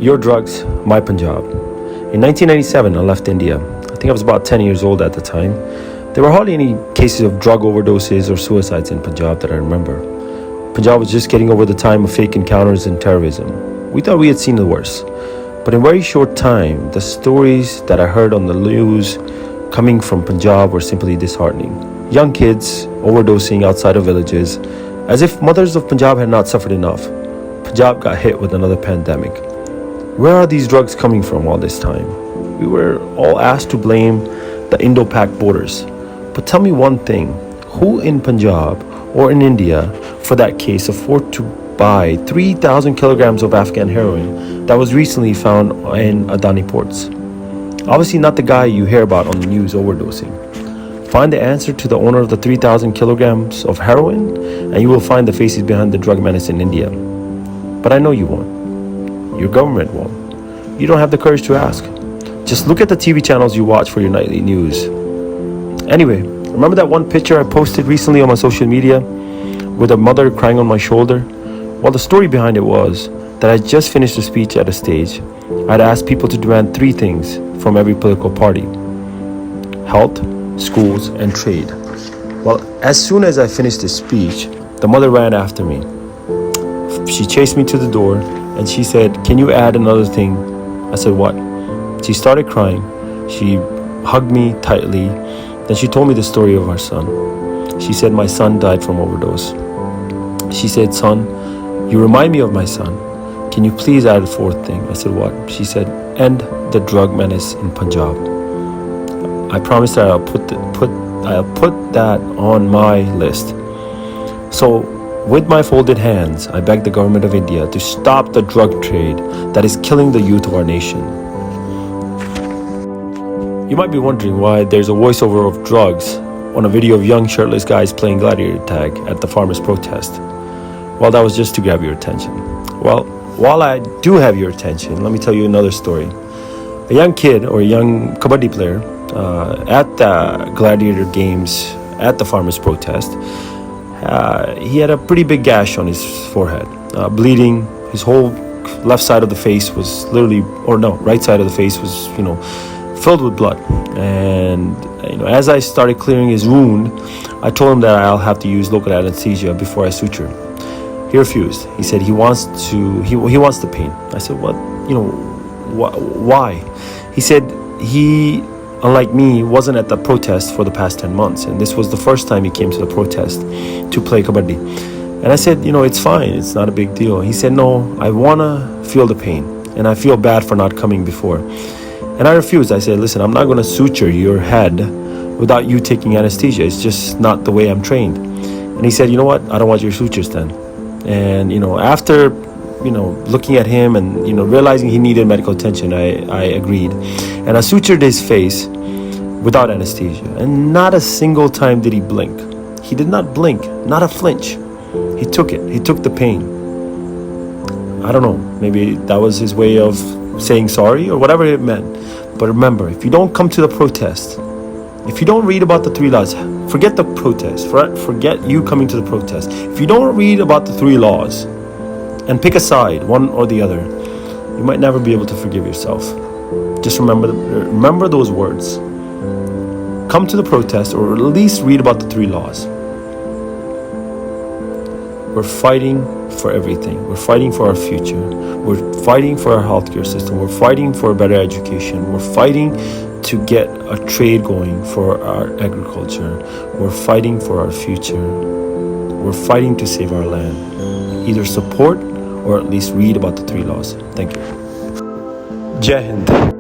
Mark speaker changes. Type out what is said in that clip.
Speaker 1: Your Drugs, My Punjab. In 1997, I left India. I think I was about 10 years old at the time. There were hardly any cases of drug overdoses or suicides in Punjab that I remember. Punjab was just getting over the time of fake encounters and terrorism. We thought we had seen the worst. But in a very short time, the stories that I heard on the news coming from Punjab were simply disheartening. Young kids overdosing outside of villages, as if mothers of Punjab had not suffered enough. Punjab got hit with another pandemic. Where are these drugs coming from all this time? We were all asked to blame the Indo-Pak borders. But tell me one thing, who in Punjab or in India, for that case, afford to buy 3,000 kilograms of Afghan heroin that was recently found in Adani ports? Obviously not the guy you hear about on the news overdosing. Find the answer to the owner of the 3,000 kilograms of heroin, and you will find the faces behind the drug menace in India. But I know you won't. Your government won't. You don't have the courage to ask. Just look at the TV channels you watch for your nightly news. Anyway, remember that one picture I posted recently on my social media with a mother crying on my shoulder? Well, the story behind it was that I just finished a speech at a stage. I'd asked people to demand 3 things from every political party: health, schools, and trade. Well, as soon as I finished the speech, the mother ran after me. She chased me to the door and she said, "Can you add another thing?" I said, "What?" She started crying. She hugged me tightly. Then she told me the story of our son. She said, "My son died from overdose." She said, "Son, you remind me of my son. Can you please add a 4th thing?" I said, "What?" She said, "End the drug menace in Punjab." I promised her I'll put that on my list. So, with my folded hands, I begged the government of India to stop the drug trade that is killing the youth of our nation. You might be wondering why there's a voiceover of drugs on a video of young shirtless guys playing gladiator tag at the farmers' protest. Well, that was just to grab your attention. Well, while I do have your attention, let me tell you another story. A young kid or a young kabaddi player at the gladiator games at the farmers' protest, he had a pretty big gash on his forehead, bleeding. His whole left side of the face was right side of the face was, filled with blood. And, as I started clearing his wound, I told him that I'll have to use local anesthesia before I suture. He refused. He said he wants the pain. I said, "What? Why?" He said he, unlike me, wasn't at the protest for the past 10 months. And this was the first time he came to the protest to play kabaddi. And I said, "It's fine. It's not a big deal." He said, "No, I want to feel the pain. And I feel bad for not coming before." And I refused. I said, "Listen, I'm not going to suture your head without you taking anesthesia. It's just not the way I'm trained." And he said, "You know what? I don't want your sutures then." And, after, looking at him and, realizing he needed medical attention, I agreed. And I sutured his face without anesthesia. And not a single time did he blink. He did not blink, not a flinch. He took it. He took the pain. I don't know. Maybe that was his way of saying sorry or whatever it meant. But remember, if you don't come to the protest, if you don't read about the 3 laws, forget the protest, forget you coming to the protest. If you don't read about the 3 laws and pick a side, one or the other, you might never be able to forgive yourself. Just remember those words. Come to the protest or at least read about the 3 laws. We're fighting for everything. We're fighting for our future. We're fighting for our healthcare system. We're fighting for a better education. We're fighting to get a trade going for our agriculture. We're fighting for our future. We're fighting to save our land. Either support or at least read about the 3 laws. Thank you. Jai Hind.